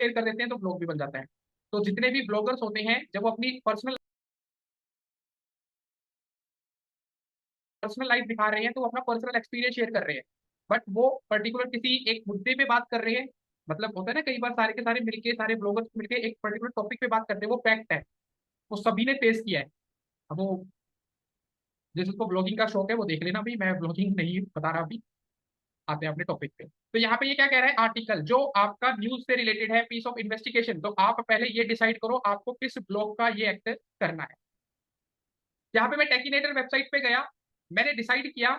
Share कर देते हैं तो ब्लॉग भी बन जाता है। तो जितने भी ब्लॉगर्स होते हैं जब वो अपनी पर्सनल लाइफ दिखा रहे हैं तो वो अपना पर्सनल एक्सपीरियंस शेयर कर रहे हैं, बट वो पर्टिकुलर किसी एक मुद्दे पे बात कर रहे हैं। मतलब होता है ना कई बार सारे के सारे मिलके, सारे ब्लॉगर्स मिलके एक पर्टिकुलर टॉपिक पे बात करते हैं, वो फैक्ट है, वो सभी ने फेस किया है। अब वो जिसको ब्लॉगिंग का शौक है वो देख लेना भाई, मैं ब्लॉगिंग नहीं बता रहा अभी। आते हैं अपने टॉपिक पे। तो यहाँ पे ये क्या कह रहा है, आर्टिकल जो आपका न्यूज से रिलेटेड है, पीस ऑफ इन्वेस्टिगेशन, तो आप पहले ये डिसाइड करो आपको किस ब्लॉग का ये एक्ट करना है। यहाँ पे मैं टेकिनेटर वेबसाइट पे गया, मैंने डिसाइड किया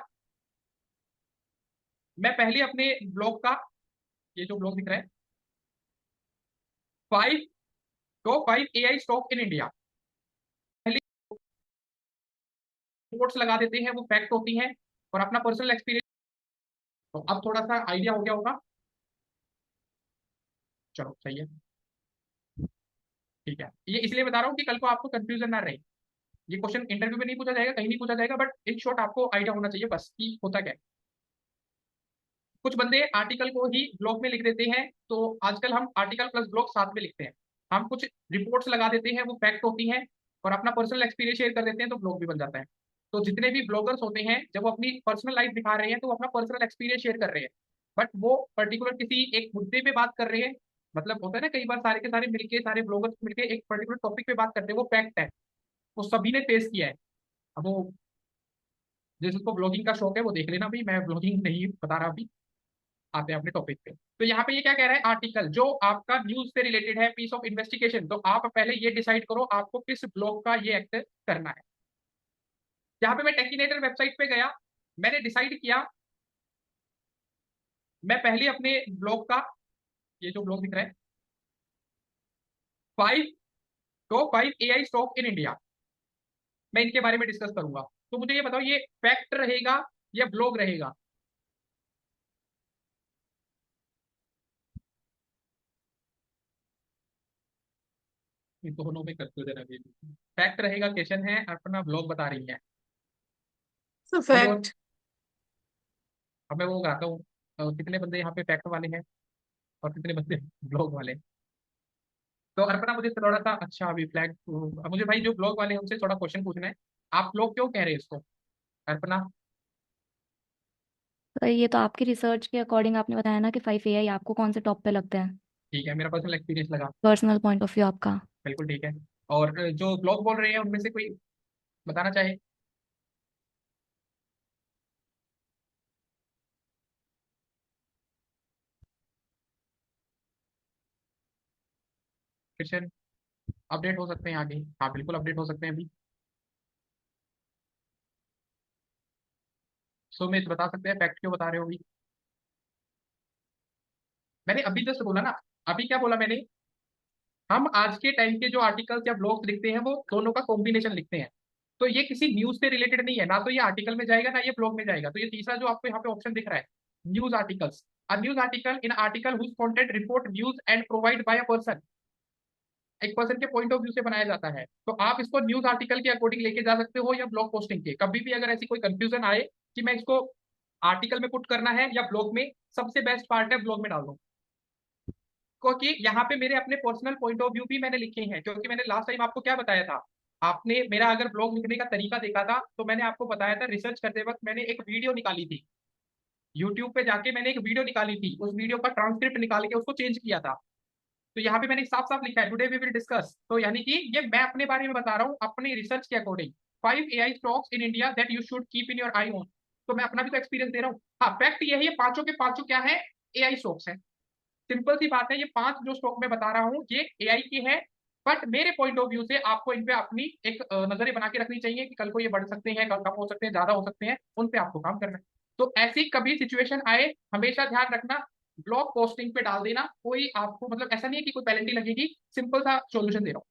मैं पहले अपने ब्लॉग का, ये जो ब्लॉग दिख रहा है, 5 स्टॉक इन इंडिया, पहले रिपोर्ट्स लगा देते हैं, वो फैक्ट होती हैं और अपना पर्सनल एक्सपीरियंस। तो अब थोड़ा सा आइडिया हो गया होगा, चलो सही है, ठीक है। ये इसलिए बता रहा हूँ कि कल को आपको कंफ्यूजन ना रहे। ये क्वेश्चन इंटरव्यू में नहीं पूछा जाएगा, कहीं नहीं पूछा जाएगा, बट इन शॉर्ट आपको आइडिया होना चाहिए बस कि होता क्या है। कुछ बंदे आर्टिकल को ही ब्लॉग में लिख देते हैं, तो आजकल हम आर्टिकल प्लस ब्लॉग साथ में लिखते हैं। हम कुछ रिपोर्ट्स लगा देते हैं, वो फैक्ट होती हैं और अपना पर्सनल एक्सपीरियंस शेयर कर देते हैं तो ब्लॉग भी बन जाता है। तो जितने भी ब्लॉगर्स होते हैं जब वो अपनी पर्सनल लाइफ दिखा रहे हैं तो वो अपना पर्सनल एक्सपीरियंस शेयर कर रहे हैं, बट वो पर्टिकुलर किसी एक मुद्दे पे बात कर रहे हैं। मतलब होता है ना कई बार सारे के सारे मिलके, सारे ब्लॉगर्स मिलके एक पर्टिकुलर टॉपिक पे बात करते हैं, वो फैक्ट है, वो सभी ने फेस किया है। अब वो जिसको ब्लॉगिंग का शौक है वो देख लेना भाई, मैं ब्लॉगिंग नहीं बता रहा अभी। आते हैं अपने टॉपिक पे। तो यहाँ पे ये क्या कह रहा है, आर्टिकल जो आपका न्यूज से रिलेटेड है, पीस ऑफ इन्वेस्टिगेशन, तो आप पहले ये डिसाइड करो आपको किस ब्लॉग का ये एक्ट करना है। यहाँ पे मैं टेकिनेटर वेबसाइट पे गया, मैंने डिसाइड किया मैं पहले अपने ब्लॉग का, ये जो ब्लॉग दिख रहा है, 5 स्टॉक इन इंडिया, मैं इनके बारे में डिस्कस करूंगा। तो मुझे ये बताओ ये फैक्ट रहेगा या ब्लॉग रहेगा? इन दोनों में कंफ्यूजन है अभी। फैक्ट रहेगा क्वेश्चन है, अपना ब्लॉग बता रही है। So कोई और? fact. अब मैं वो बताता हूँ, कितने बंदे यहाँ पे फैक्ट वाले हैं और कितने बंदे ब्लॉग वाले हैं। तो अर्पणा मुझे थोड़ा सा, अच्छा अभी फ्लैग, मुझे भाई जो ब्लॉग वाले हैं उनसे थोड़ा क्वेश्चन पूछना है, आप लोग क्यों कह रहे हैं इसको? अर्पणा। तो ये तो आपकी रिसर्च के अकॉर्डिंग आपने बताया ना कि 5 AI आपको कौन से टॉप पे लगते हैं। ठीक है, मेरा पर्सनल एक्सपीरियंस लगा। पर्सनल पॉइंट ऑफ व्यू आपका। बिल्कुल ठीक है। और जो ब्लॉग बोल रहे हैं उनमें से कोई बताना चाहे? क्वेश्चन अपडेट हो सकते हैं आगे, हाँ बिल्कुल अपडेट हो सकते हैं अभी। सुमित बता सकते हैं फैक्ट क्यों बता रहे हो अभी? मैंने अभी जस्ट बोला ना, अभी क्या बोला मैंने, हम आज के टाइम के जो आर्टिकल्स या ब्लॉग्स लिखते हैं वो दोनों का कॉम्बिनेशन लिखते हैं। तो ये किसी न्यूज से रिलेटेड नहीं है, ना तो ये आर्टिकल में जाएगा ना ये ब्लॉग में जाएगा। तो ये तीसरा जो आपको यहाँ पे ऑप्शन दिख रहा है, news articles, a news article in article whose content report news and provide by a person, एक पर्सन के पॉइंट ऑफ व्यू से बनाया जाता है। तो आप इसको न्यूज आर्टिकल के अकॉर्डिंग लेके जा सकते हो या ब्लॉग पोस्टिंग के। कभी भी अगर ऐसी कोई कंफ्यूजन आए कि मैं इसको आर्टिकल में पुट करना है या ब्लॉग में, सबसे बेस्ट पार्ट है ब्लॉग में डाल दो, क्योंकि यहाँ पे मेरे अपने पर्सनल पॉइंट ऑफ व्यू भी मैंने लिखे हैं। क्योंकि मैंने लास्ट टाइम आपको क्या बताया था, आपने मेरा अगर ब्लॉग लिखने का तरीका देखा था तो मैंने आपको बताया था, रिसर्च करते वक्त मैंने एक वीडियो निकाली थी, यूट्यूब पे जाके मैंने एक वीडियो निकाली थी, उस वीडियो का ट्रांसक्रिप्ट निकाल के उसको चेंज किया था। तो यहाँ पे मैंने साफ साफ लिखा है, टुडे वी विल डिस्कस, तो यानी कि ये मैं अपने बारे में बता रहा हूँ अपनी रिसर्च के according, 5 AI stocks in India that you should keep in your I on. तो मैं अपना भी तो एक्सपीरियंस दे रहा हूँ। हाँ फैक्ट यही है, पांचों के पांचों क्या है, एआई स्टॉक्स है। सिंपल सी बात है, ये पांच जो स्टॉक मैं बता रहा हूँ ये एआई के है। बट मेरे पॉइंट ऑफ व्यू से आपको इन पे अपनी एक नजरें बना के रखनी चाहिए कि कल को ये बढ़ सकते हैं, कल कम हो सकते हैं, ज्यादा हो सकते हैं, उन पे आपको काम करना है। तो ऐसी कभी सिचुएशन आए हमेशा ध्यान रखना, ब्लॉग पोस्टिंग पे डाल देना। कोई आपको मतलब ऐसा नहीं है कि कोई पेनल्टी लगेगी, सिंपल सा सॉल्यूशन दे रहा हूँ।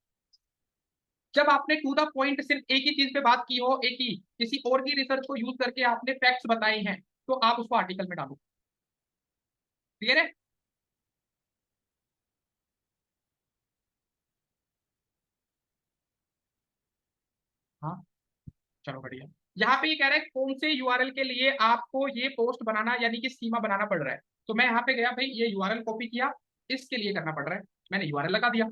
जब आपने टू द पॉइंट सिर्फ एक ही चीज पे बात की हो, एक ही किसी और की रिसर्च को यूज करके आपने फैक्ट्स बताए हैं, तो आप उसको आर्टिकल में डालो। क्लियर है? हाँ चलो बढ़िया। यहाँ पे ये कह रहा है कौन से यूआरएल के लिए आपको ये पोस्ट बनाना यानी कि स्कीमा बनाना पड़ रहा है। तो मैं यहाँ पे गया भाई, ये यूआरएल कॉपी किया, इसके लिए करना पड़ रहा है। मैंने यूआरएल लगा दिया।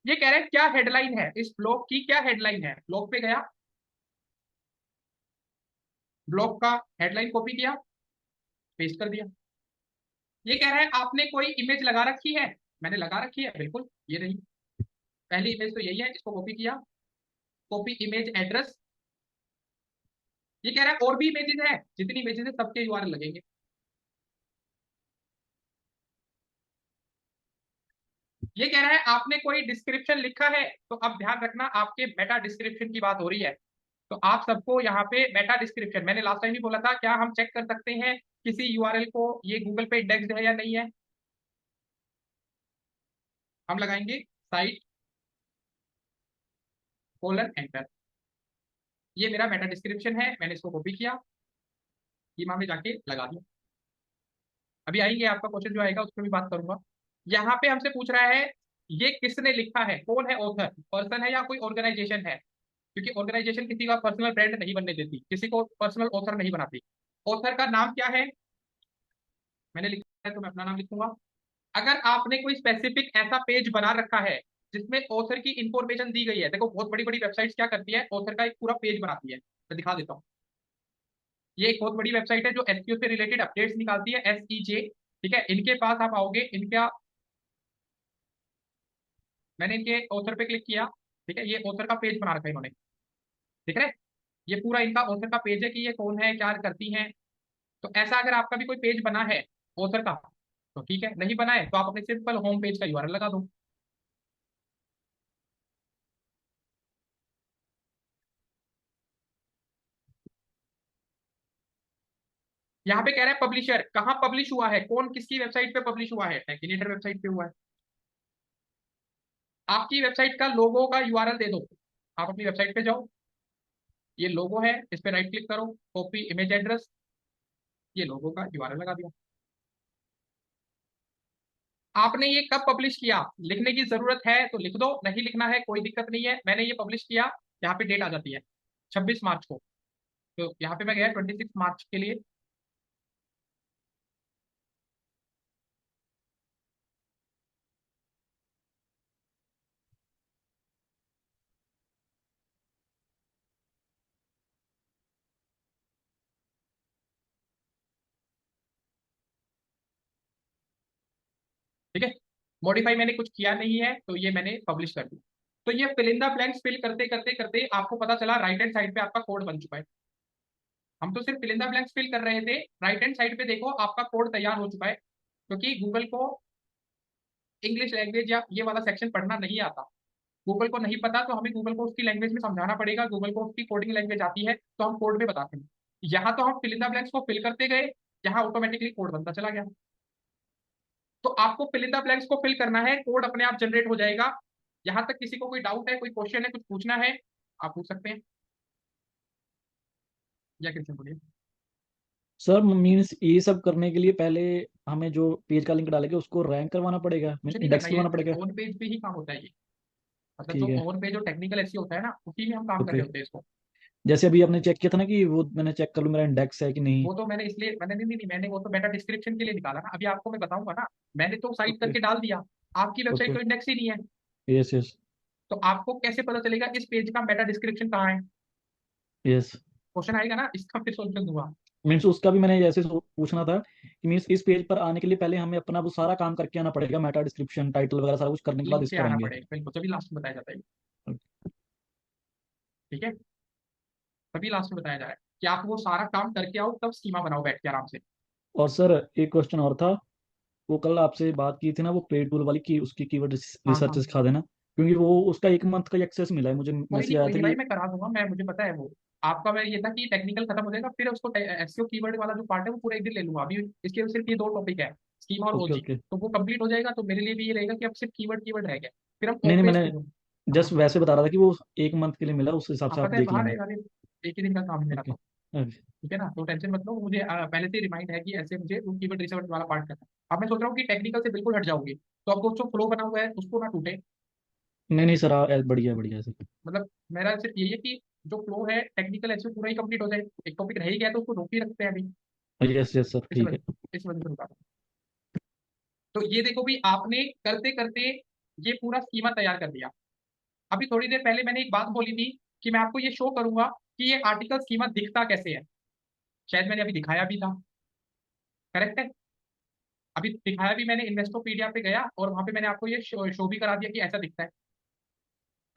ये कह रहे हैं क्या हेडलाइन है इस ब्लॉग की, क्या हेडलाइन है। ब्लॉग पे गया, ब्लॉग का हेडलाइन कॉपी किया, पेस्ट कर दिया। ये कह रहा है आपने कोई इमेज लगा रखी है। मैंने लगा रखी है, बिल्कुल ये रही पहली इमेज, तो यही है, इसको कॉपी किया, कॉपी इमेज एड्रेस। ये कह रहा है और भी इमेजेस है, जितनी इमेजेस है सबके यूआरएल लगेंगे। ये कह रहा है आपने कोई डिस्क्रिप्शन लिखा है, तो अब ध्यान रखना आपके मेटा डिस्क्रिप्शन की बात हो रही है। तो आप सबको यहाँ पे मेटा डिस्क्रिप्शन, मैंने लास्ट टाइम भी बोला था, क्या हम चेक कर सकते हैं किसी यूआरएल को ये गूगल पे इंडेक्स्ड है या नहीं है। हम लगाएंगे साइट कोलन एंटर। ये मेरा मेटा डिस्क्रिप्शन है, मैंने इसको कॉपी किया, ईमा में जाके लगा दिया। अभी आएंगे, आपका क्वेश्चन जो आएगा उस पर भी बात करूंगा। यहाँ पे हमसे पूछ रहा है ये किसने लिखा है, कौन है ऑथर, पर्सन है या कोई ऑर्गेनाइजेशन है। क्योंकि ऑर्गेनाइजेशन किसी का पर्सनल ब्रांड नहीं बनने देती, किसी को पर्सनल ऑथर नहीं बनाती। ऑथर का नाम क्या है, मैंने लिखा है तो मैं अपना नाम लिखूंगा। अगर आपने कोई स्पेसिफिक ऐसा पेज बना रखा है जिसमें ऑथर की इंफॉर्मेशन दी गई है, देखो बहुत बड़ी बड़ी वेबसाइट्स क्या करती है, ऑथर का एक पूरा पेज बनाती है, तो दिखा देता हूँ। ये एक बहुत बड़ी वेबसाइट है जो एसईओ से रिलेटेड अपडेट्स निकालती है, एसईजे। ठीक है, इनके पास आप आओगे, इनका मैंने इनके ऑथर पे क्लिक किया। ठीक है, ये ऑथर का पेज बना रखा है इन्होंने, ठीक है। ये पूरा इनका ऑथर का पेज है कि ये कौन है, क्या करती हैं। तो ऐसा अगर आपका भी कोई पेज बना है ऑथर का, तो ठीक है, नहीं बना है तो आप अपने सिंपल होम पेज का यूआरएल लगा दो। यहाँ पे कह रहा है पब्लिशर, कहाँ पब्लिश हुआ है, कौन किसकी वेबसाइट पे पब्लिश हुआ है, टेकिनेटर वेबसाइट पे हुआ है। आपकी वेबसाइट का लोगो का यूआरएल दे दो। आप अपनी वेबसाइट पे जाओ, ये लोगो है, इस पे राइट क्लिक करो, कॉपी इमेज एड्रेस, ये लोगो का यूआरएल लगा दिया। आपने ये कब पब्लिश किया, लिखने की जरूरत है तो लिख दो, नहीं लिखना है कोई दिक्कत नहीं है। मैंने ये पब्लिश किया, यहाँ पे डेट आ जाती है 26 मार्च को, तो यहाँ पे मैं गया 26 मार्च के लिए। ठीक है, मॉडिफाई मैंने कुछ किया नहीं है, तो ये मैंने पब्लिश कर दिया। तो ये fill in the blanks fill करते करते करते आपको पता चला राइट हैंड साइड पे आपका कोड बन चुका है। हम तो सिर्फ fill in the blanks fill कर रहे थे, राइट हैंड साइड पे देखो आपका कोड तैयार हो चुका है। क्योंकि गूगल को इंग्लिश लैंग्वेज या ये वाला सेक्शन पढ़ना नहीं आता, गूगल को नहीं पता, तो हमें गूगल को उसकी लैंग्वेज में समझाना पड़ेगा। गूगल को उसकी कोडिंग लैंग्वेज आती है तो हम कोड में बताते हैं। यहाँ तो हम फिल इन द ब्लैंक्स को फिल करते गए, यहाँ ऑटोमेटिकली कोड बनता चला गया। तो आपको फिल इन द ब्लैंक्स को फिल करना है, कोड अपने आप जनरेट हो जाएगा। यहाँ तक किसी को कोई डाउट है, कोई क्वेश्चन है, कुछ पूछना है, आप पूछ सकते हैं। या क्वेश्चन बोलिए। सर मीन्स ये सब करने के लिए पहले हमें जो पेज का लिंक डालेंगे उसको रैंक करवाना पड़ेगा, कुछ मीन्स नहीं करना, इंडेक्स ये करवाना पड़ेगा। ऑन पेज पे ही काम होता है ये। मतलब जो ठीक है। ऑन पेज जो टेक्निकल एसईओ होता है ना, उसी में हम काम कर ओके। रहे होते हैं इसको। जैसे अभी आपने चेक किया था ना कि वो मैंने चेक कर लूँ मेरा इंडेक्स है कि नहीं। वो तो मैंने इसलिए मैंने नहीं नहीं नहीं, मैंने वो तो मेटा डिस्क्रिप्शन के लिए निकाला ना, अभी आपको मैं बताऊंगा ना। मैंने तो साइट ओके। करके डाल दिया, आपकी वेबसाइट ओके। तो इंडेक्स ही नहीं है। Yes yes. तो आपको कैसे पता चलेगा इस पेज का मेटा डिस्क्रिप्शन कहाँ है। यस। क्वेश्चन आएगा ना, इसका फिर सोल्यूशन दूंगा। मीन्स उसका भी मैंने जैसे पूछना था कि मीन्स इस पेज पर आने के लिए पहले हमें अपना वो सारा काम करके आना पड़ेगा, मेटा डिस्क्रिप्शन टाइटल वगैरह सारा कुछ करने के बाद लिख इस के पर आना आएंगे। पड़ेगा, बिल्कुल तभी लास्ट में बताया जाता है ये। ठीक है, तभी लास्ट में बताया जा रहा है कि आप वो सारा काम करके आओ, तब स्कीमा बनाओ बैठ के आराम से। और सर एक क्वेश्चन और था, वो कल आपसे बात की थी ना वो पेड टूल वाली की, उसकी कीवर्ड हाँ रिसर्च हाँ, सिखा देना, क्योंकि वो उसका 1 मंथ का एक्सेस मिला है मुझे, मैसेज आया कोई था नहीं कि भाई, मैं करा दूंगा, मैं मुझे पता है वो। आपका मैं ये था कि टेक्निकल खत्म हो जाएगा, फिर उसको एसईओ कीवर्ड वाला जो पार्ट है वो पूरा एक दिन ले लूंगा। अभी इसके सिर्फ ये दो टॉपिक है, स्कीमा और ओके ओजी, ओके। तो वो कंप्लीट हो जाएगा तो मेरे लिए भी ये रहेगा कि अब सिर्फ कीवर्ड कीवर्ड रह गया, फिर हम नहीं ऑफ नहीं, पेज मैंने पे। हाँ जस्ट वैसे बता रहा था कि वो 1 मंथ के लिए मिला, उस हिसाब हाँ, से आप पता है देख बाहर लेना। रहेगा, एक ही दिन का काम है मेरा ओके। तो। ठीक है ना, तो टेंशन मत लो, मुझे पहले से रिमाइंड है कि ऐसे मुझे वो कीवर्ड रिसर्च वाला पार्ट करना है। अब मैं सोच रहा हूँ कि टेक्निकल से बिल्कुल हट जाओगे, तो आपको जो फ्लो बना हुआ है उसको ना टूटे। नहीं नहीं सर, बढ़िया बढ़िया सर। मतलब मेरा सिर्फ यही है कि जो फ्लो है टेक्निकल ऐसे पूरा ही कंप्लीट हो जाए। एक टॉपिक रह ही गया तो उसको रोक ही रखते हैं अभी। यस यस सर, इस ठीक है। वजह इस वजह से रुका था। तो ये देखो भी आपने करते करते ये पूरा स्कीमा तैयार कर दिया। अभी थोड़ी देर पहले मैंने एक बात बोली थी कि मैं आपको ये शो करूंगा कि ये आर्टिकल स्कीमा दिखता कैसे है। शायद मैंने अभी दिखाया भी था, करेक्ट है। अभी दिखाया भी मैंने, इन्वेस्टोपीडिया पे गया और वहां पे मैंने आपको ये शो भी करा दिया कि ऐसा दिखता है।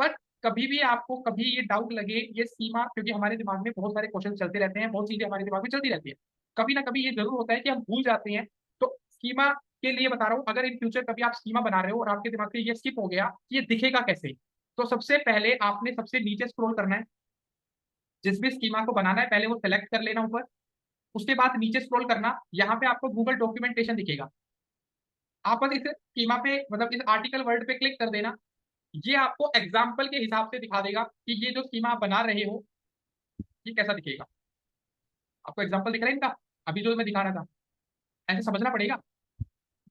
पर कभी भी आपको कभी ये डाउट लगे ये स्कीमा, क्योंकि हमारे दिमाग में बहुत सारे क्वेश्चन चलते रहते हैं, बहुत चीजें हमारे दिमाग में चलती रहती है, कभी ना कभी ये जरूर होता है कि हम भूल जाते हैं। तो स्कीमा के लिए बता रहा हूँ, अगर इन फ्यूचर कभी आप स्कीमा बना रहे हो और आपके दिमाग से ये स्किप हो गया कि ये दिखेगा कैसे, तो सबसे पहले आपने सबसे नीचे स्क्रॉल करना है। जिस भी स्कीमा को बनाना है पहले वो सेलेक्ट कर लेना ऊपर, उसके बाद नीचे स्क्रॉल करना, यहाँ पे आपको गूगल डॉक्यूमेंटेशन दिखेगा। आप बस इस स्कीमा पे, मतलब इस आर्टिकल वर्ड पे क्लिक कर देना। ये आपको एग्जाम्पल के हिसाब से दिखा देगा कि ये जो स्कीमा आप बना रहे हो ये कैसा दिखेगा। आपको एग्जाम्पल दिख रहा है इनका, अभी जो मैं दिखा रहा था। ऐसे समझना पड़ेगा,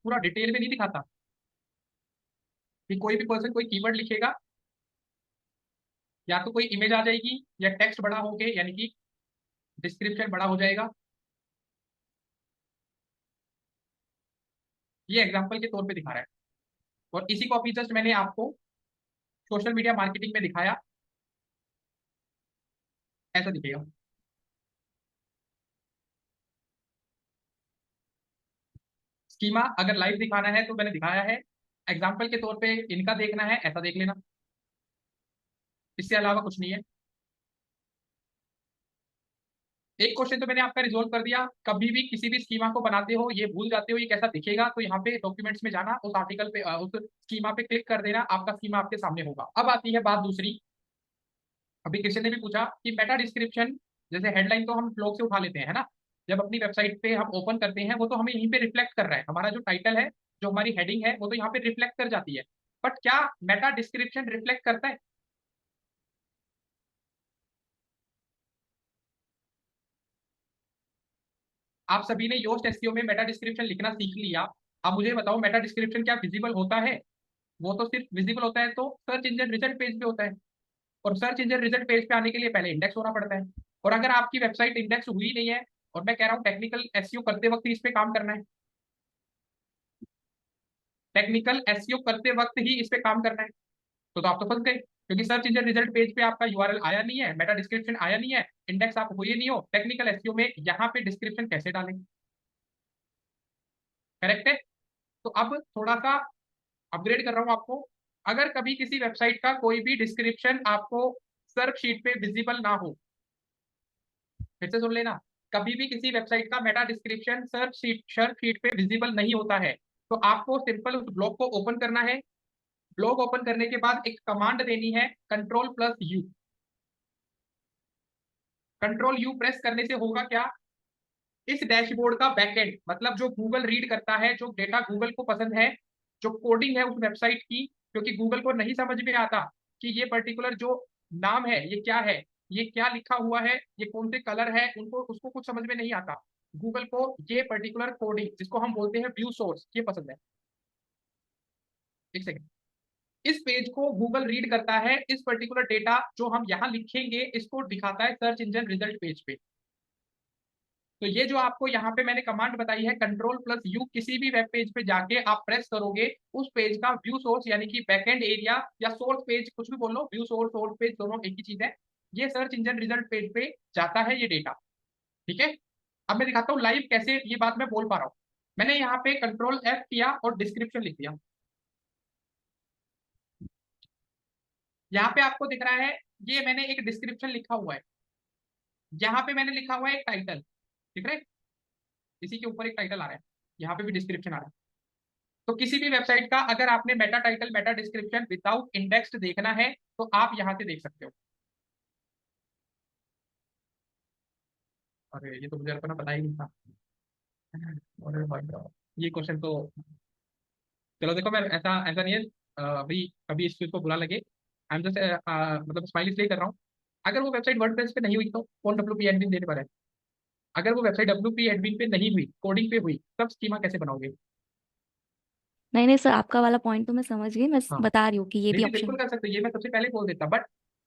पूरा डिटेल में नहीं दिखाता कि कोई भी पर्सन कोई कीवर्ड लिखेगा, या तो कोई इमेज आ जाएगी या टेक्स्ट बड़ा होके, यानी कि डिस्क्रिप्शन बड़ा हो जाएगा। ये एग्जाम्पल के तौर पे दिखा रहा है, और इसी को अभी जस्ट मैंने आपको सोशल मीडिया मार्केटिंग में दिखाया, ऐसा दिखेगा। स्कीमा अगर लाइव दिखाना है तो मैंने दिखाया है, एग्जाम्पल के तौर पे इनका देखना है ऐसा देख लेना, इससे अलावा कुछ नहीं है। एक क्वेश्चन तो मैंने आपका रिजोल्व कर दिया। कभी भी किसी भी स्कीमा को बनाते हो ये भूल जाते हो ये कैसा दिखेगा, तो यहाँ पे डॉक्यूमेंट्स में जाना, उस आर्टिकल पे उस स्कीमा पे क्लिक कर देना, आपका स्कीमा आपके सामने होगा। अब आती है बात दूसरी। अभी किसी ने भी पूछा कि मेटा डिस्क्रिप्शन, जैसे हेडलाइन तो हम ब्लॉग से उठा लेते हैं, है ना। जब अपनी वेबसाइट पे हम ओपन करते हैं वो तो हमें यहीं पे रिफ्लेक्ट कर रहा है, हमारा जो टाइटल है, जो हमारी हेडिंग है वो तो यहाँ पे रिफ्लेक्ट कर जाती है। बट क्या मेटा डिस्क्रिप्शन रिफ्लेक्ट करता है? आप सभी ने योस्ट एसईओ में मेटा डिस्क्रिप्शन लिखना सीख लिया। अब मुझे बताओ मेटा डिस्क्रिप्शन क्या विजिबल होता है? वो तो सिर्फ विजिबल होता है तो सर्च इंजन रिजल्ट पेज पे होता है, और सर्च इंजन रिजल्ट पेज पे आने के लिए पहले इंडेक्स होना पड़ता है। और अगर आपकी वेबसाइट इंडेक्स हुई नहीं है, और मैं कह रहा हूँ टेक्निकल एसईओ करते वक्त ही इस पे काम करना है, टेक्निकल एसईओ करते वक्त ही इस पे काम करना है, तो आप तो फंस गए, क्योंकि सर्च इंजन रिजल्ट पेज पे आपका यूआरएल आया नहीं है, मेटा डिस्क्रिप्शन आया नहीं है, इंडेक्स आप हुए नहीं हो, टेक्निकल एसईओ में यहाँ पे डिस्क्रिप्शन कैसे डालें? करेक्ट है। तो अब थोड़ा सा अपग्रेड कर रहा हूँ आपको। अगर कभी किसी वेबसाइट का कोई भी डिस्क्रिप्शन आपको सर्च शीट पे विजिबल ना हो, फिर से सुन लेना, कभी भी किसी वेबसाइट का मेटा डिस्क्रिप्शन सर्च शीट पे विजिबल नहीं होता है, तो आपको सिंपल उस ब्लॉग को ओपन करना है। ब्लॉग ओपन करने के बाद एक कमांड देनी है, कंट्रोल+U। कंट्रोल यू प्रेस करने से होगा क्या, इस डैशबोर्ड का बैकएंड, मतलब जो गूगल रीड करता है, जो डेटा गूगल को पसंद है, जो कोडिंग है उस वेबसाइट की, क्योंकि गूगल को नहीं समझ में आता कि ये पर्टिकुलर जो नाम है ये क्या है, ये क्या लिखा हुआ है, ये कौन से कलर है, उनको उसको कुछ समझ में नहीं आता। गूगल को ये पर्टिकुलर कोडिंग जिसको हम बोलते हैं व्यू सोर्स, ये पसंद है। एक सेकंड, इस पेज को गूगल रीड करता है, इस पर्टिकुलर डेटा जो हम यहाँ लिखेंगे इसको दिखाता है सर्च इंजन रिजल्ट पेज पे। तो ये जो आपको यहाँ पे मैंने कमांड बताई है कंट्रोल+U, किसी भी वेब पेज पे जाके आप प्रेस करोगे, उस पेज का व्यू सोर्स यानी कि बैकएंड एरिया या सोर्स पेज, कुछ भी बोल लो, व्यू सोर्स सोर्स पेज दोनों एक ही चीज है, ये सर्च इंजन रिजल्ट पेज पे जाता है ये डेटा। ठीक है। अब मैं दिखाता हूँ लाइव कैसे ये बात मैं बोल पा रहा हूँ। मैंने यहाँ पे Ctrl+F किया और डिस्क्रिप्शन लिख दिया। यहाँ पे आपको दिख रहा है, ये मैंने एक डिस्क्रिप्शन लिखा हुआ है, यहाँ पे मैंने लिखा हुआ है एक टाइटल, ठीक है, इसी के ऊपर एक टाइटल आ रहा है, यहाँ पे भी डिस्क्रिप्शन आ रहा है। तो किसी भी वेबसाइट का अगर आपने Meta title Meta description without index देखना है तो आप यहाँ से देख सकते हो। अरे ये तो मुझे अपना पता ही नहीं था। अरे भाई साहब, ये क्वेश्चन तो, चलो देखो, मैं ऐसा ऐसा नहीं है, अभी अभी इस चीज को बुरा लगे, आई एम जस्ट मतलब स्माइल इसलिए कर रहा हूँ। अगर वो वेबसाइट वर्डप्रेस पे नहीं हुई तो कौन WP एडमिन देने वाला है? अगर वो वेबसाइट WP एडमिन पे नहीं हुई, कोडिंग पे हुई, तब स्कीमा कैसे बनाओगे? नहीं नहीं सर, आपका वाला पॉइंट तो मैं समझ गई, मैं हाँ, बता रही हूँ कि ये नहीं भी नहीं बिल्कुल ऑप्शन। कर सकते हो, ये मैं सबसे पहले बोल देता, बट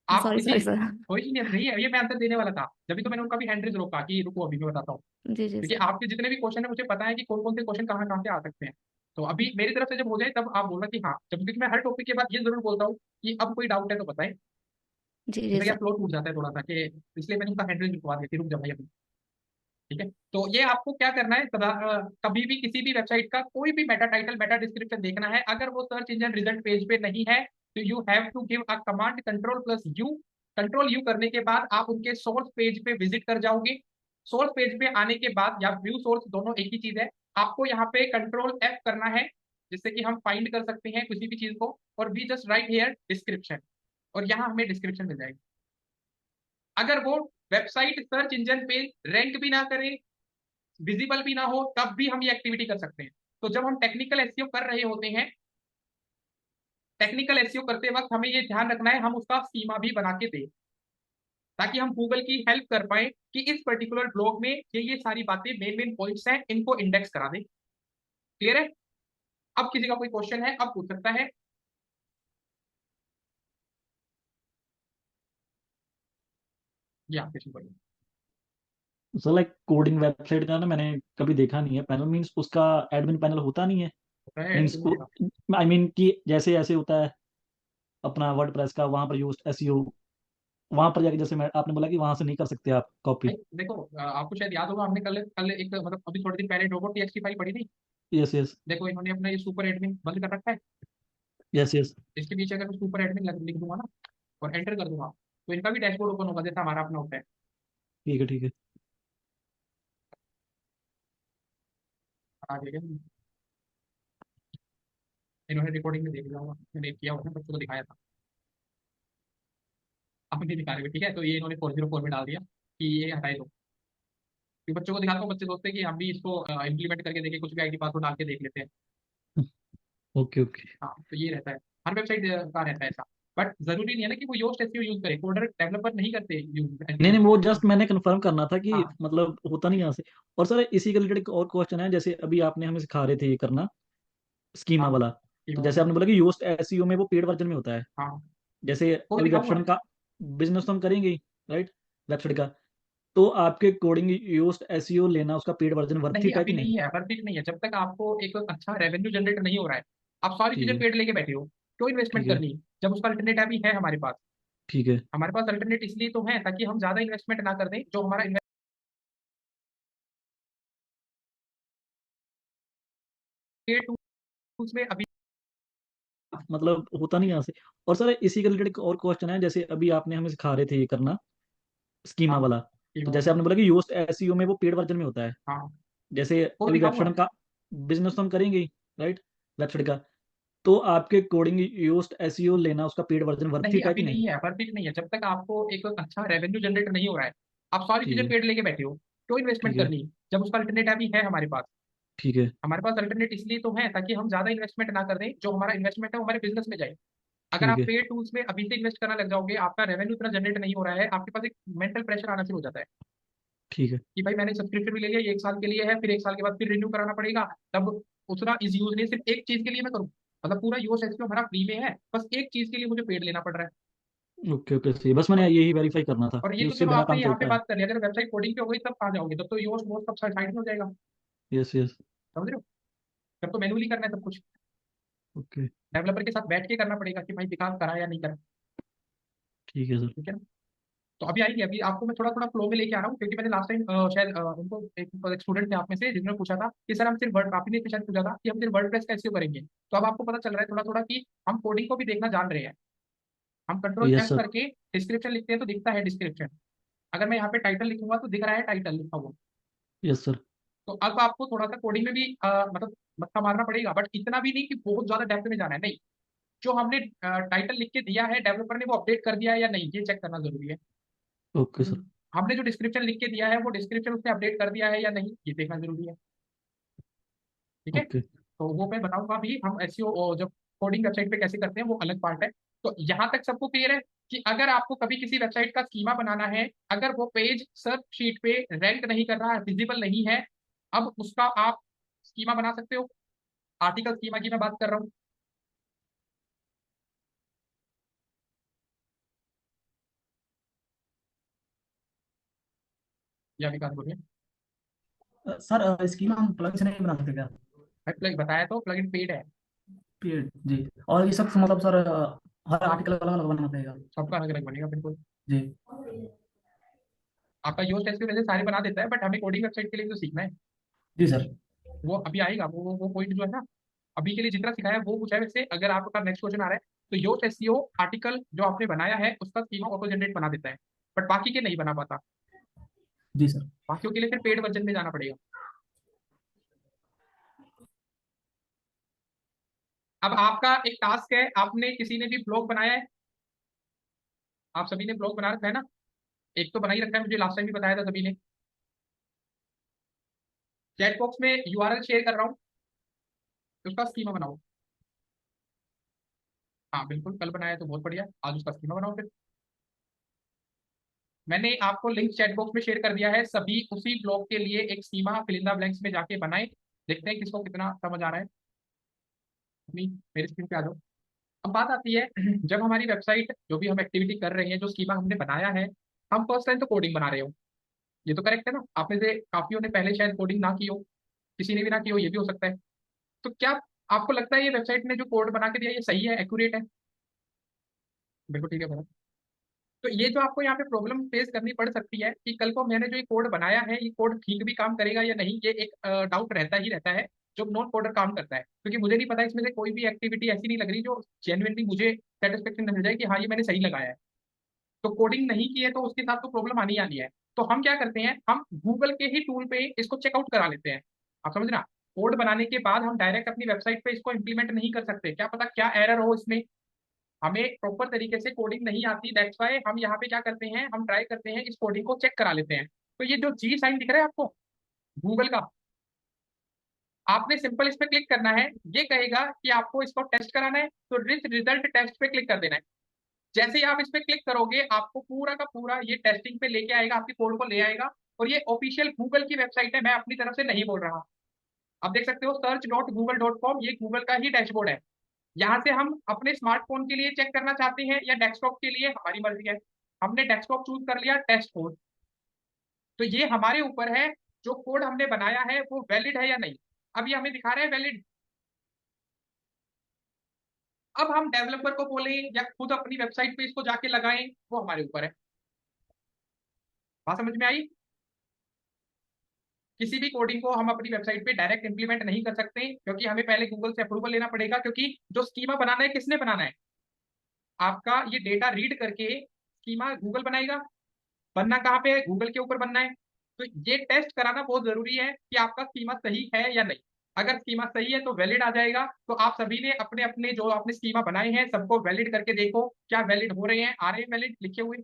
आप सॉरी किसी, सॉरी सर। कोई नहीं नहीं है, ये मैं आंसर देने वाला था, जब तो मैंने उनका भी हैंड रेज रोका कि रुको अभी मैं बताता हूँ। जी जी क्योंकि सर। आपके जितने भी क्वेश्चन है मुझे पता है कि कौन कौन से क्वेश्चन कहाँ कहाँ से आ सकते हैं। तो अभी मेरी तरफ से जब हो जाए तब आप बोलना कि हाँ, जब, क्योंकि मैं हर टॉपिक के बाद ये जरूर बोलता हूँ कि अब कोई डाउट है तो बताएं। जी जी जैसे कि सर। फ्लो टूट जाता है थोड़ा सा कि, इसलिए मैंने उनका हैंडल रुकवा दिया कि रुक जाओ भाई अभी। ठीक है, तो ये आपको क्या करना है, कभी भी किसी भी वेबसाइट का कोई भी मेटा टाइटल मेटा डिस्क्रिप्शन देखना है, अगर वो सर्च इंजन रिजल्ट पेज पे नहीं है तो you have to give a command control. Control U करने के बाद आप उनके सोर्स पेज पे विजिट कर जाओगे। सोर्स पेज पे आने के बाद, या व्यू सोर्स दोनों एक ही चीज है, आपको यहाँ पे Control+F करना है, जिससे कि हम फाइंड कर सकते हैं किसी भी चीज को, और we just write here description, और यहाँ हमें डिस्क्रिप्शन मिल जाएगी। अगर वो वेबसाइट सर्च इंजन पे रैंक भी ना करे, विजिबल भी ना हो, तब भी हम ये एक्टिविटी कर सकते हैं। तो जब हम टेक्निकल एसईओ कर रहे होते हैं, टेक्निकल एसईओ करते वक्त हमें ये ध्यान रखना है हम उसका स्कीमा भी बना के दें, ताकि हम गूगल की हेल्प कर पाए कि इस पर्टिकुलर ब्लॉग में ये सारी बातें, मेन मेन पॉइंट्स हैं, इनको इंडेक्स करा दें। क्लियर है? अब किसी का कोई क्वेश्चन है, अब पूछ सकता है। ये आप किसी को सर लाइक कोडिंग वेबसाइट का ना मैंने कभी देखा नहीं है पैनल, मीन्स उसका एडमिन पैनल होता नहीं है, होता है मीन्स आई मीन कि जैसे ऐसे होता है अपना वर्डप्रेस का, वहां पर यूज एसईओ, वहां पर जाके जैसे मैं आपने बोला कि वहां से नहीं कर सकते आप कॉपी। भाई देखो, आपको शायद याद होगा, हमने कल कल एक, मतलब अभी थोड़े दिन पहले रोबोट टीएक्सटी फाइल पढ़ी थी। Yes yes. देखो, इन्होंने अपना ये सुपर एडमिन बंद कर रखा है। Yes yes. इसके पीछे अगर मैं सुपर एडमिन लिख दूंगा ना, और एंटर कर दूंगा, तो इनका भी डैशबोर्ड ओपन होगा जैसा हमारा अपना होता है। ठीक है ठीक है। आ जाएगा। इन्होंने रिकॉर्डिंग में देख लिया होगा, मैंने किया होगा, बच्चों को दिखाया था। अब नहीं दिखा रहे, ठीक है, तो ये इन्होंने 404 में डाल दिया कि ये हटाए दो। फिर बच्चों को दिखाता हूँ, बच्चे सोचते हैं कि हम भी इसको इम्प्लीमेंट करके देखें, कुछ भी आईडी पासवर्ड डाल के देख लेते हैं। Okay okay. हाँ, तो ये रहता है, हर वेबसाइट का रहता है ऐसा। बट जरूरी नहीं है ना कि वो योस्ट एसईओ यूज करे, कोडर डेवलपर नहीं करते यूज नहीं एसईओ। नहीं, वो जस्ट मैंने कंफर्म करना था कि हाँ मतलब होता नहीं यहाँ से। और सर इसी के रिलेटेड एक और क्वेश्चन है, जैसे अभी आपने हमें सिखा रहे थे ये करना स्कीमा हाँ, वाला, ठीक तो है। जैसे आपने बोला कि योस्ट एसईओ में वो पेड वर्जन में होता है, हाँ, जैसे वो अभी लिखा हुआ है। वेबसाइट का बिजनेस तो हम करेंगे ही, राइट, वेबसाइट का, तो आपके कोडिंग योस्ट एसईओ लेना उसका पेड वर्जन वर्थ नहीं, इट है अभी कि नहीं? नहीं है, परफेक्ट नहीं है, जब तक आपको एक अच्छा रेवेन्यू जनरेट नहीं हो रहा है। आप सारी ठीक चीजें है पेड लेके बैठे हो, क्यों ठीक इन्वेस्टमेंट है करनी, जब उसका अल्टरनेट अभी है हमारे पास। ठीक है। हमारे पास अल्टरनेट इसलिए तो है ताकि हम ज्यादा इन्वेस्टमेंट ना कर दें, जो हमारा इन्वेस्टमेंट टूल्स में अभी। मतलब होता नहीं यहाँ से। और सर इसी के रिलेटेड एक और क्वेश्चन है, जैसे अभी आपने हमें सिखा रहे थे ये करना स्कीमा हाँ, वाला, ठीक तो है। जैसे आपने बोला कि योस्ट एसईओ में वो पेड वर्जन में होता है, हाँ, जैसे वो अभी लिखा हुआ है। वेबसाइट का बिजनेस तो हम करेंगे ही, राइट, वेबसाइट का, तो आपके कोडिंग योस्ट एसईओ लेना उसका पेड वर्जन वर्थ नहीं, इट है अभी कि नहीं? नहीं है, परफेक्ट नहीं है, जब तक आपको एक अच्छा रेवेन्यू जनरेट नहीं हो रहा है। आप सारी ठीक चीजें है पेड लेके बैठे हो, क्यों ठीक इन्वेस्टमेंट है करनी, जब उसका अल्टरनेट अभी है हमारे पास। ठीक है हमारे पास अल्टरनेट इसलिए तो है ताकि हम ज्यादा इन्वेस्टमेंट ना कर दें, जो हमारा इन्वेस्टमेंट है वो हमारे बिजनेस में जाए। अगर ठीक आप है पेड टूल्स में अभी से इन्वेस्ट करना लग जाओगे, आपका रेवेन्यू इतना जनरेट नहीं हो रहा है, आपके पास एक मेंटल प्रेशर आना शुरू हो जाता है ठीक है। कि भाई मैंने सब्सक्रिप्शन भी ले लिया, ये 1 साल के लिए है, फिर 1 साल के बाद फिर रिन्यू कराना पड़ेगा। तब उतना इज यूज नहीं, सिर्फ एक चीज के लिए मैं करूँ, मतलब पूरा यूएस एसपी हमारा फ्री में है, बस एक चीज के लिए मुझे पेड लेना पड़ रहा है। ओके ओके सही, बस मैंने और यही वेरीफाई करना था और ये कि तो उससे चलो बिना आपने काम यहाँ पे चलता है। बात कर लिया, अगर वेबसाइट कोडिंग पे हो गई तब कहाँ जाओगे, तब तो योस्ट वोस्ट सब साइड में हो जाएगा। Yes yes. समझ रहे हो? तब तो मैनुअली करना है सब कुछ, ओके। डेवलपर के साथ बैठ के करना पड़ेगा कि भाई विकास करा या नहीं करा। ठीक है सर। ठीक है ना? तो अभी आएंगे, अभी आपको मैं थोड़ा थोड़ा फ्लो में लेके आ रहा हूँ, क्योंकि मैंने लास्ट टाइम शायद उनको एक स्टूडेंट थे आप में से जिन्होंने पूछा था कि सर हम सिर्फ वर्ड, आपने शायद पूछा था कि हम सिर्फ वर्ड प्रेस का एसईओ करेंगे। तो अब आपको पता चल रहा है थोड़ा थोड़ा कि हम कोडिंग को भी देखना जान रहे हैं। हम कंट्रोल यस एफ सर। करके डिस्क्रिप्शन लिखते हैं तो दिखता है डिस्क्रिप्शन। अगर मैं यहाँ पे टाइटल लिखूंगा तो दिख रहा है टाइटल लिखा हुआ। Yes sir. तो अब आपको थोड़ा सा कोडिंग में भी मतलब मत्था मारना पड़ेगा, बट इतना भी नहीं कि बहुत ज्यादा डेप्थ में जाना है, नहीं। जो हमने टाइटल लिख के दिया है, डेवलपर ने वो अपडेट कर दिया है या नहीं, ये चेक करना जरूरी है। Okay sir. हमने जो डिस्क्रिप्शन लिख के दिया है, वो डिस्क्रिप्शन उसने अपडेट कर दिया है या नहीं, ये देखना जरूरी है। ठीक है, ओके। तो वो मैं बताऊंगा भी, हम एसईओ जब कोडिंग वेबसाइट पे कैसे करते हैं वो अलग पार्ट है। तो यहाँ तक सबको क्लियर है कि अगर आपको कभी किसी वेबसाइट का स्कीमा बनाना है, अगर वो पेज सर्च शीट पे रैंक नहीं कर रहा है, विजिबल नहीं है, अब उसका आप स्कीमा बना सकते हो। आर्टिकल स्कीमा की मैं बात कर रहा हूँ। या विकास बोलिए। सर स्कीमा हम प्लग से नहीं बना सकते क्या? भाई बताया तो प्लगइन पेड है। पेड जी। और ये सब मतलब सर हर आर्टिकल अलग अलग बनाना पड़ेगा? सबका अलग अलग बनेगा बिल्कुल। जी। आपका योस्ट एसक्यूएल वैसे सारे बना देता है, बट हमें कोडिंग वेबसाइट के लिए तो सीखना है। जी सर। वो अभी आएगा, वो पॉइंट जो है ना, अभी के लिए जितना सिखाया वो पूछा है। वैसे अगर आपका नेक्स्ट क्वेश्चन आ रहा है, तो योस्ट एसईओ आर्टिकल जो आपने बनाया है उसका स्कीमा ऑटो जनरेट बना देता है, बट बाकी के नहीं बना पाता। जी सर। बाकियों के लिए फिर पेड वर्जन में जाना पड़ेगा। अब आपका एक टास्क है, आपने किसी ने भी ब्लॉग बनाया है, आप सभी ने ब्लॉग बना रखा है ना, एक तो बना ही रखा है, मुझे लास्ट टाइम भी बताया था सभी ने। चैट बॉक्स में यूआरएल शेयर कर रहा हूँ, तो उसका स्कीमा बनाओ। हाँ बिल्कुल, कल बनाया है तो बहुत बढ़िया, आज उसका स्कीमा बनाओ फिर। मैंने आपको लिंक चैट बॉक्स में शेयर कर दिया है, सभी उसी ब्लॉग के लिए एक schema fill in the blanks में जाके बनाए। देखते हैं किसको कितना समझ आ रहा है। अपनी मेरी स्क्रीन पे आ जाओ। अब बात आती है जब हमारी वेबसाइट जो भी हम एक्टिविटी कर रहे हैं, जो स्कीमा हमने बनाया है, हम फर्स्ट टाइम तो कोडिंग बना रहे हो, ये तो करेक्ट है ना। आप में से काफियों ने पहले शायद कोडिंग ना की हो, किसी ने भी ना की हो, ये भी हो सकता है। तो क्या आपको लगता है ये वेबसाइट ने जो कोड बना के दिया ये सही है, एक्यूरेट है? बिल्कुल ठीक है भैया। तो ये जो आपको यहाँ पे प्रॉब्लम फेस करनी पड़ सकती है कि कल को मैंने जो ये कोड बनाया है, ये कोड ठीक भी काम करेगा या नहीं, ये एक डाउट रहता ही रहता है जब नॉन कोडर काम करता है, क्योंकि मुझे नहीं पता इसमें से कोई भी एक्टिविटी ऐसी नहीं लग रही जो जेन्युइनली मुझे सेटिस्फेक्शन मिल जाए कि हाँ ये मैंने सही लगाया है। तो कोडिंग नहीं की है तो उसके साथ तो प्रॉब्लम आनी ही आनी है। तो हम क्या करते हैं, हम गूगल के ही टूल पे इसको चेकआउट करा लेते हैं। आप समझ रहे हैं? कोड बनाने के बाद हम डायरेक्ट अपनी वेबसाइट पे इसको इंप्लीमेंट नहीं कर सकते, क्या पता क्या एरर हो इसमें, हमें प्रॉपर तरीके से कोडिंग नहीं आती। दैट्स वाई हम यहाँ पे क्या करते हैं, हम ट्राई करते हैं इस कोडिंग को चेक करा लेते हैं। तो ये जो जी साइन दिख रहा है आपको गूगल का, आपने सिंपल इस पे क्लिक करना है, ये कहेगा कि आपको इसको टेस्ट कराना है, तो रिजल्ट टेस्ट पे क्लिक कर देना है। जैसे ही आप इस पे क्लिक करोगे, आपको पूरा का पूरा ये टेस्टिंग पे लेके आएगा, आपकी कोड को ले आएगा। और ये ऑफिशियल गूगल की वेबसाइट है, मैं अपनी तरफ से नहीं बोल रहा। आप देख सकते हो search.google.com, ये गूगल का ही डैशबोर्ड है। यहाँ से हम अपने स्मार्टफोन के लिए चेक करना चाहते हैं या डेस्कटॉप के लिए, हमारी मर्जी है। हमने डेस्कटॉप चूज कर लिया, टेस्ट कोड। तो ये हमारे ऊपर है, जो कोड हमने बनाया है वो वैलिड है या नहीं। अब ये हमें दिखा रहे हैं वैलिड। अब हम डेवलपर को बोले या खुद अपनी वेबसाइट पे इसको जाके लगाएं, वो हमारे ऊपर है। बात समझ में आई? किसी भी कोडिंग को हम अपनी वेबसाइट पे डायरेक्ट इंप्लीमेंट नहीं कर सकते, क्योंकि हमें पहले गूगल से अप्रूवल लेना पड़ेगा, क्योंकि जो स्कीमा बनाना है किसने बनाना है, आपका ये डेटा रीड करके स्कीमा गूगल बनाएगा। बनना कहाँ पे है, गूगल के ऊपर बनना है। तो ये टेस्ट कराना बहुत जरूरी है कि आपका स्कीमा सही है या नहीं। अगर स्कीमा सही है तो वैलिड आ जाएगा। तो आप सभी ने अपने अपने जो आपने स्कीमा बनाए हैं सबको वैलिड करके देखो, क्या वैलिड हो रहे हैं, आ रहे हैं वैलिड लिखे हुए।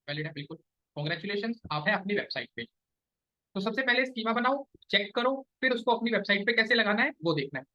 वैलिड है बिल्कुल। कॉन्ग्रेचुलेशन, आप है अपनी वेबसाइट पे। तो सबसे पहले स्कीमा बनाओ, चेक करो, फिर उसको अपनी वेबसाइट पे कैसे लगाना है वो देखना है।